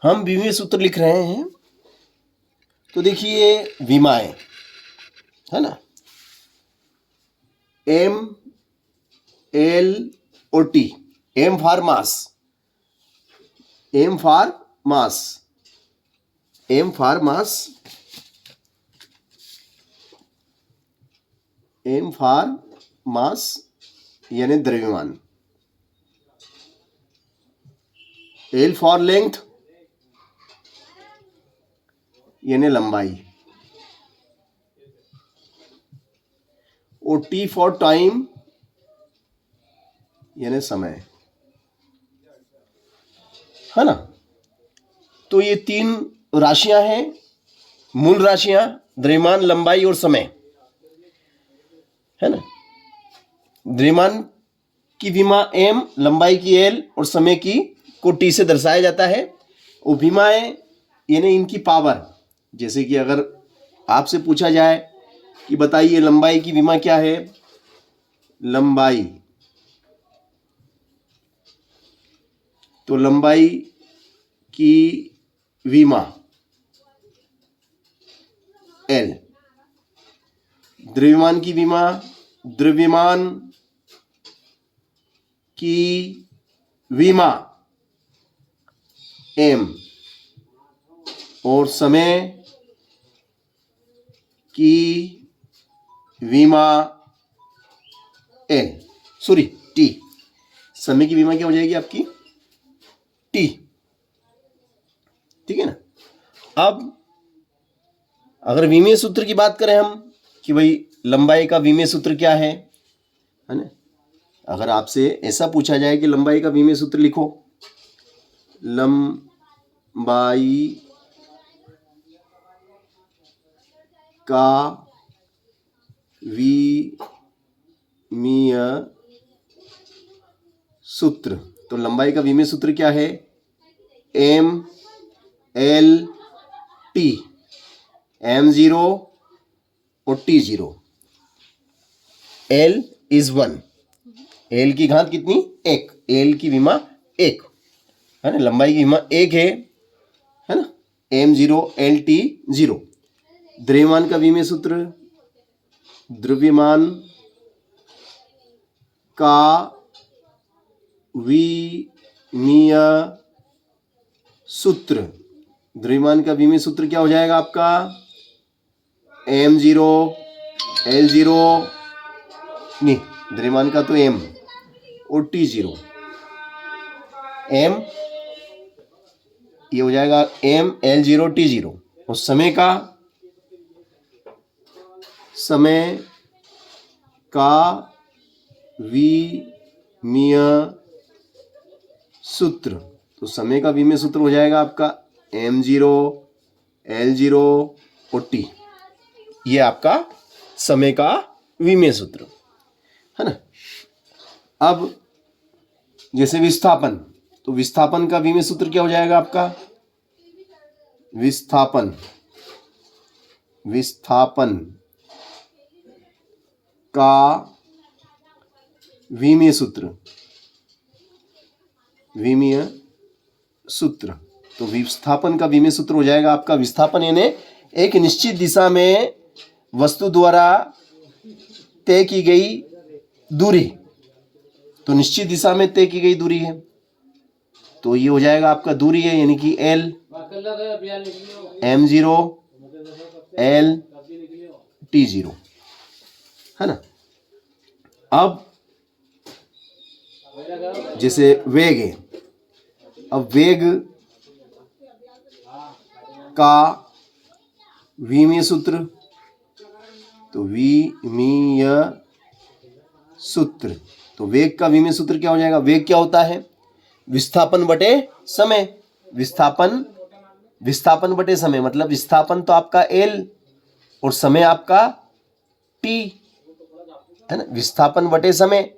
हम विमीय सूत्र लिख रहे हैं। तो देखिए विमाएं है ना, एम एल और T. M for mass, M for mass, M for mass, M for mass यानी द्रव्यमान। एल फॉर लेंथ यानी लंबाई, और टी फॉर टाइम यानी समय, है ना। तो ये तीन राशियां हैं, मूल राशियां, द्रव्यमान, लंबाई और समय, है ना। द्रव्यमान की विमा एम, लंबाई की एल और समय की को टी से दर्शाया जाता है। और विमाएं यानी इनकी पावर, जैसे कि अगर आपसे पूछा जाए कि बताइए लंबाई की विमा क्या है, लंबाई, तो लंबाई की विमा एल। द्रव्यमान की विमा, द्रव्यमान की विमा एम, और समय की विमा एल, सॉरी टी। समय की विमा क्या हो जाएगी आपकी, टी, ठीक है ना। अब अगर विमीय सूत्र की बात करें हम कि भाई लंबाई का विमीय सूत्र क्या है ना। अगर आपसे ऐसा पूछा जाए कि लंबाई का विमीय सूत्र लिखो, लंबाई का विमीय सूत्र, तो लंबाई का विमीय सूत्र क्या है, एम एल टी, एम 0 और टी 0। एल इज 1, एल की घात कितनी, 1, एल की विमा 1, है ना। लंबाई की विमा 1 है ना। M 0 L T 0। द्रव्यमान का विमीय सूत्र, द्रव्यमान का विमीय सूत्र, द्रव्यमान का विमीय सूत्र क्या हो जाएगा आपका, एम 0 एल 0, नहीं द्रव्यमान का तो एम, और टी 0, एम ये हो जाएगा एम एल 0 टी 0। और समय का, समय का विमीय सूत्र, तो समय का विमीय सूत्र हो जाएगा आपका एम 0 एल 0 और टी। ये आपका समय का विमीय सूत्र है ना। अब जैसे विस्थापन, तो विस्थापन का विमीय सूत्र क्या हो जाएगा आपका, विस्थापन, विस्थापन का विमीय सूत्र, विमीय सूत्र, तो विस्थापन का विमीय सूत्र हो जाएगा आपका, विस्थापन यानी एक निश्चित दिशा में वस्तु द्वारा तय की गई दूरी, तो निश्चित दिशा में तय की गई दूरी है, तो ये हो जाएगा आपका दूरी है यानी कि एल, एम 0 एल टी 0, है ना। अब जैसे वेग है, अब वेग का विमीय सूत्र, तो विमीय सूत्र, तो वेग का विमीय सूत्र क्या हो जाएगा, वेग क्या होता है, विस्थापन बटे समय, विस्थापन, विस्थापन बटे समय, मतलब विस्थापन तो आपका एल और समय आपका टी, है ना। विस्थापन बटे समय,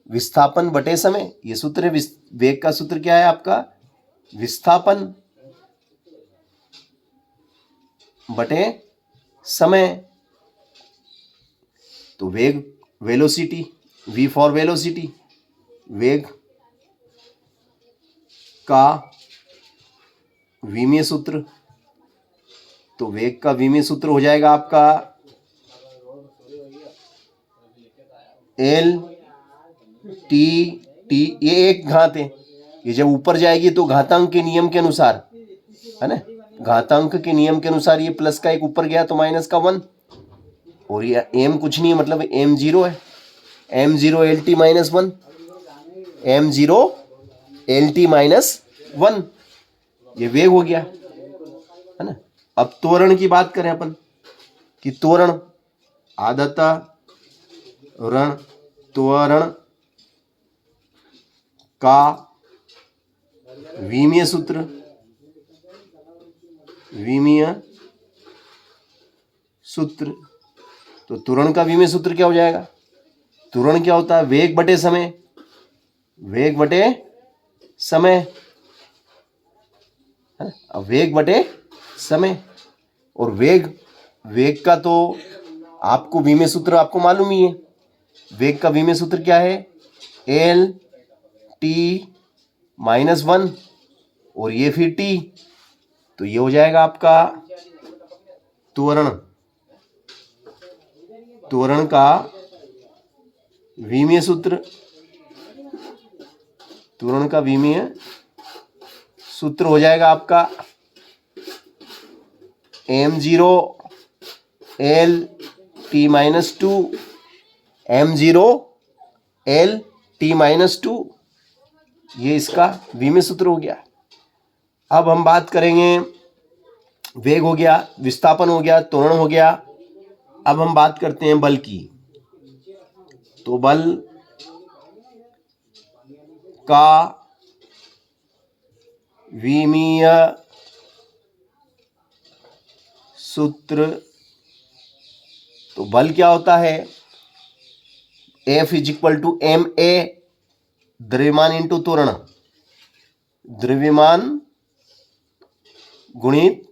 विस्थापन बटे समय, ये सूत्र है। वेग का सूत्र क्या है आपका, विस्थापन बटे समय, तो वेग, वेलोसिटी, वी फॉर वेलोसिटी, वेग का विमीय सूत्र, तो वेग का विमीय सूत्र हो जाएगा आपका एल टी टी, ये एक घात है, ये जब ऊपर जाएगी तो घातांक के नियम के अनुसार, है ना, घातांक के नियम के अनुसार ये प्लस का एक ऊपर गया तो माइनस का 1, और ये एम कुछ नहीं है, मतलब एम 0 है, M 0 L T minus 1, M 0 L T minus 1, ये वेग हो गया, है ना। अब त्वरण की बात करें अपन कि त्वरण आदता रण त्वरण का विमीय सूत्र, विमीय सूत्र, तो त्वरण का विमीय सूत्र क्या हो जाएगा? त्वरण क्या होता है? वेग बटे समय, वेग बटे समय, है ना। अब वेग बटे समय, और वेग का तो आपको विमीय सूत्र आपको मालूम ही है, वेग का विमीय सूत्र क्या है? एल टी माइनस 1, और ये फिर टी, तो ये हो जाएगा आपका त्वरण, त्वरण का विमीय सूत्र, त्वरण का विमीय सूत्र हो जाएगा आपका m0 L T minus 2, m0 L T minus 2, ये इसका विमीय सूत्र हो गया। अब हम बात करेंगे, वेग हो गया, विस्थापन हो गया, त्वरण हो गया, अब हम बात करते हैं बल की। तो बल का विमीय सूत्र, तो बल क्या होता है? F is equal to M A, द्रव्यमान इंटू त्वरण, द्रव्यमान गुणित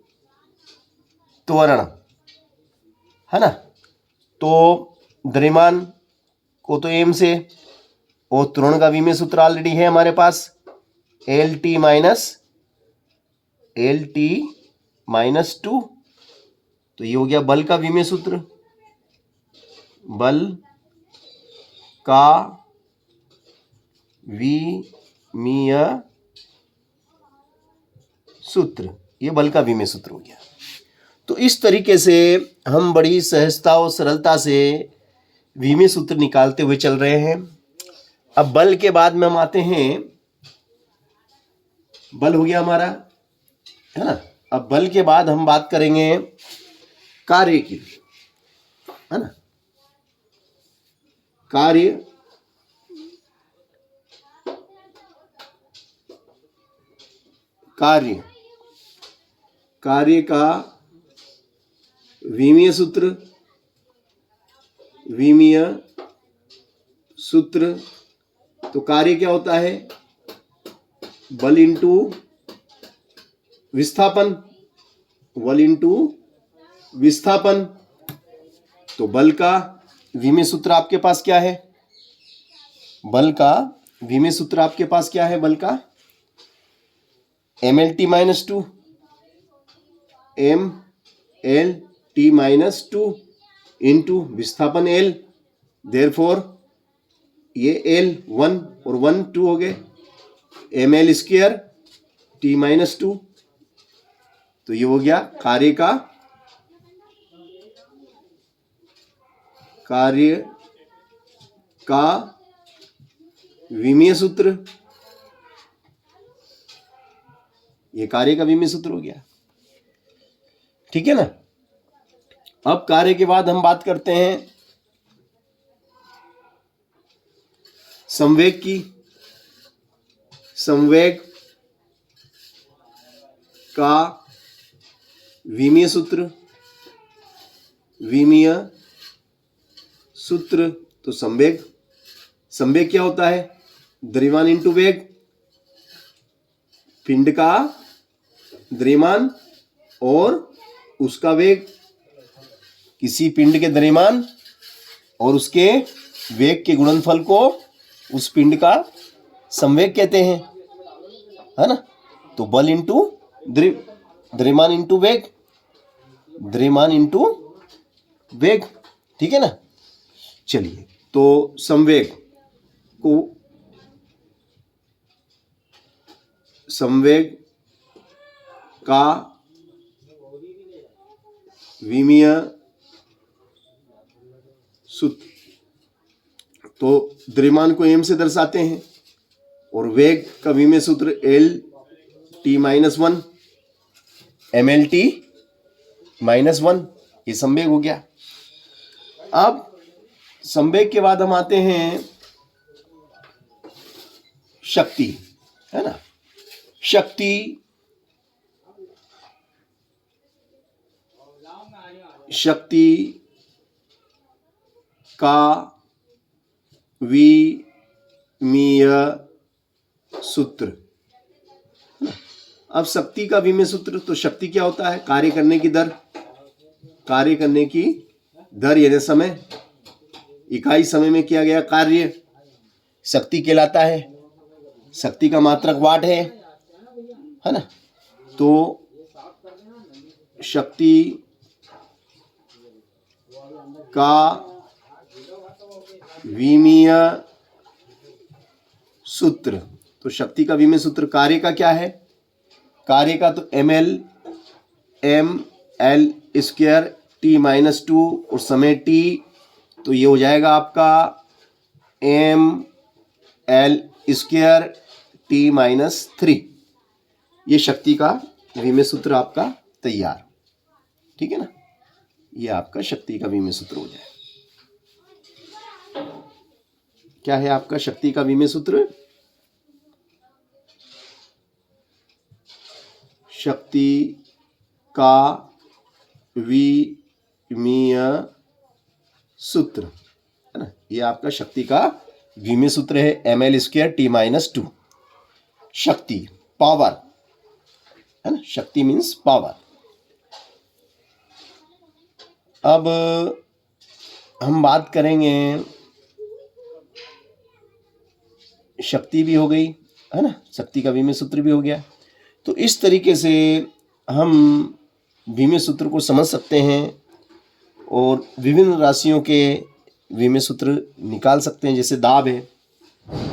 त्वरण, है ना। तो द्रव्यमान को तो एम से, और त्वरण का विमीय सूत्र ऑलरेडी है हमारे पास, एल टी माइनस 2, तो ये हो गया बल का विमीय सूत्र, बल का विमीय सूत्र, ये बल का विमीय सूत्र हो गया। तो इस तरीके से हम बड़ी सहजता और सरलता से विमीय सूत्र निकालते हुए चल रहे हैं। अब बल के बाद में हम आते हैं, बल हो गया हमारा, है ना। अब बल के बाद हम बात करेंगे कार्य की, है ना। कार्य का विमीय सूत्र, तो कार्य क्या होता है? बल इंटू विस्थापन, बल इंटू विस्थापन, तो बल का विमीय सूत्र आपके पास क्या है? बल का विमीय सूत्र आपके पास क्या है? बल का M L T minus 2, M L T minus 2 into विस्थापन एल, देयरफॉर ये एल 1 और 1 2 हो गए, M L square T minus 2, तो ये हो गया कार्य का विमीय सूत्र, ये कार्य का विमीय सूत्र हो गया, ठीक है ना। अब कार्य के बाद हम बात करते हैं संवेग की। संवेग का विमीय सूत्र, तो संवेग क्या होता है? द्रव्यमान इंटू वेग, पिंड का द्रव्यमान और उसका वेग, किसी पिंड के द्रव्यमान और उसके वेग के गुणनफल को उस पिंड का संवेग कहते हैं, है ना। तो बल इंटू द्रव्यमान इंटू वेग, द्रव्यमान इंटू वेग, ठीक है ना। चलिए, तो संवेग का विमीय सूत्र, तो द्रव्यमान को m से दर्शाते हैं और वेग का विमीय सूत्र L(T-1), mL(T-1), ये संवेग हो गया। अब संवेग के बाद हम आते हैं शक्ति, है ना। शक्ति का विमीय सूत्र। अब शक्ति का विमीय सूत्र, तो शक्ति क्या होता है? कार्य करने की दर, कार्य करने की दर यानी समय, इकाई समय में किया गया कार्य शक्ति कहलाता है। शक्ति का मात्रक वाट है ना। तो शक्ति का विमीय सूत्र, तो शक्ति का विमीय सूत्र कार्य का क्या है? कार्य का तो ml mL² T-2 और समय t, तो ये हो जाएगा आपका mL² T-3। ये शक्ति का विमीय सूत्र आपका तैयार, ठीक है ना। ये आपका शक्ति का विमीय सूत्र हो जाए। क्या है आपका शक्ति का विमीय सूत्र? शक्ति का विमीय सूत्र, है ना। ये आपका शक्ति का विमीय सूत्र है mL² T-2। शक्ति पावर, है ना, शक्ति मीन्स पावर। अब हम बात करेंगे, शक्ति भी हो गई, है ना, शक्ति का विमीय सूत्र भी हो गया। तो इस तरीके से हम विमीय सूत्र को समझ सकते हैं और विभिन्न राशियों के विमीय सूत्र निकाल सकते हैं। जैसे दाब है,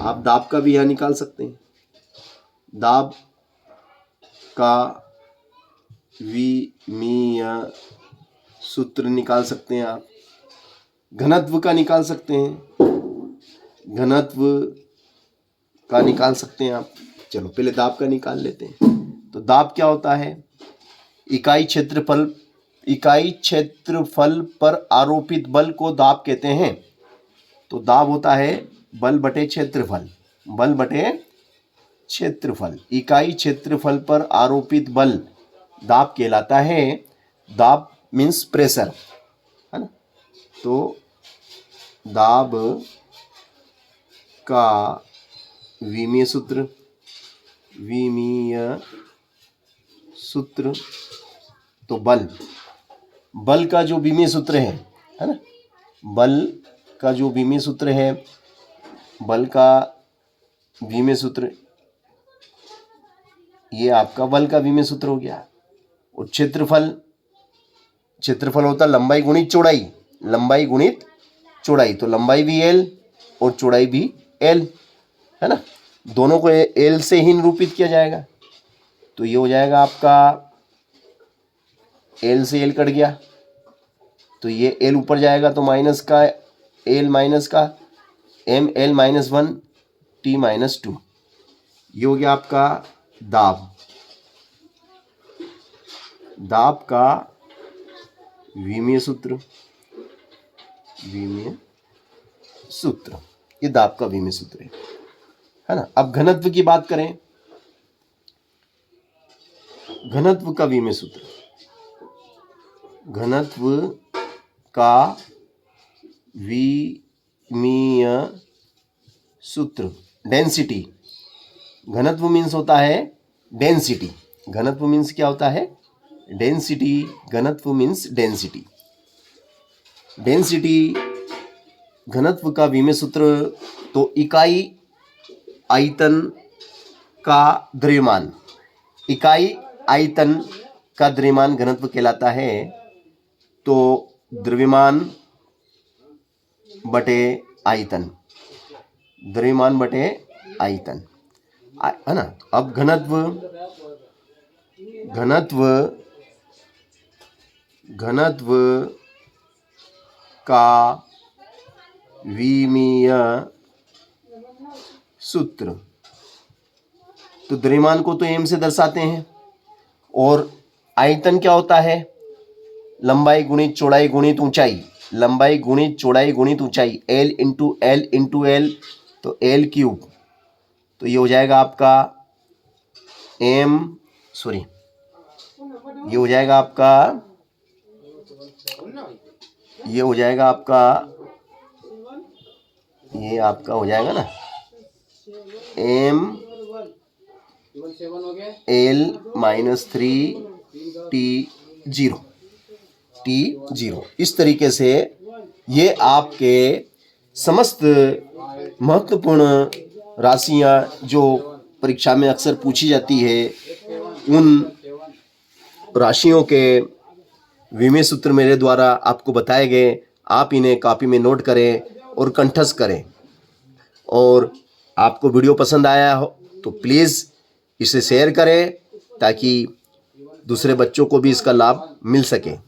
आप दाब का भी यहाँ निकाल सकते हैं। दाब का विमीय सूत्र निकाल सकते हैं आप। घनत्व का निकाल सकते हैं, घनत्व का निकाल सकते हैं आप। चलो पहले दाब का निकाल लेते हैं। तो दाब क्या होता है? इकाई क्षेत्रफल पर आरोपित बल को दाब कहते हैं। तो दाब होता है बल बटे क्षेत्रफल, बल बटे क्षेत्रफल। इकाई क्षेत्रफल पर आरोपित बल दाब कहलाता है। दाब मीन्स प्रेशर, है ना। तो दाब का विमीय सूत्र, विमीय सूत्र, तो बल का जो विमीय सूत्र है ना, बल का जो विमीय सूत्र है, बल का विमीय सूत्र, ये आपका बल का विमीय सूत्र हो गया। और क्षेत्रफल होता है लंबाई गुणित चौड़ाई, लंबाई गुणित चौड़ाई। तो लंबाई भी L और चौड़ाई भी L, है ना। दोनों को L से ही निरूपित किया जाएगा। तो ये हो जाएगा आपका L से L कट गया, तो ये L ऊपर जाएगा तो माइनस का L माइनस का mL-1 T-2। ये हो गया आपका दाब। दाब का विमीय सूत्र, विमीय सूत्र, ये दाब का विमीय सूत्र है ना। अब घनत्व की बात करें, घनत्व का विमीय सूत्र, घनत्व का विमीय सूत्र, डेंसिटी। घनत्व मीन्स होता है डेंसिटी, घनत्व मीन्स क्या होता है? डेंसिटी। घनत्व मीन्स डेंसिटी। डेंसिटी घनत्व का विमीय सूत्र, तो इकाई आयतन का द्रव्यमान, इकाई आयतन का द्रव्यमान घनत्व कहलाता है। तो द्रव्यमान बटे आयतन, द्रव्यमान बटे आयतन, है ना। अब घनत्व का विमीय सूत्र, तो द्रव्यमान को तो m से दर्शाते हैं, और आयतन क्या होता है? लंबाई गुणित चौड़ाई गुणित ऊंचाई, लंबाई गुणित चौड़ाई गुणित ऊंचाई, L इंटू L, तो L क्यूब, तो ये हो जाएगा आपका ये हो जाएगा आपका ये आपका हो जाएगा ना M L माइनस 3 T0। इस तरीके से ये आपके समस्त महत्वपूर्ण राशियां जो परीक्षा में अक्सर पूछी जाती है, उन राशियों के विमीय सूत्र मेरे द्वारा आपको बताए गए। आप इन्हें कॉपी में नोट करें और कंठस्थ करें। और आपको वीडियो पसंद आया हो तो प्लीज़ इसे शेयर करें ताकि दूसरे बच्चों को भी इसका लाभ मिल सके।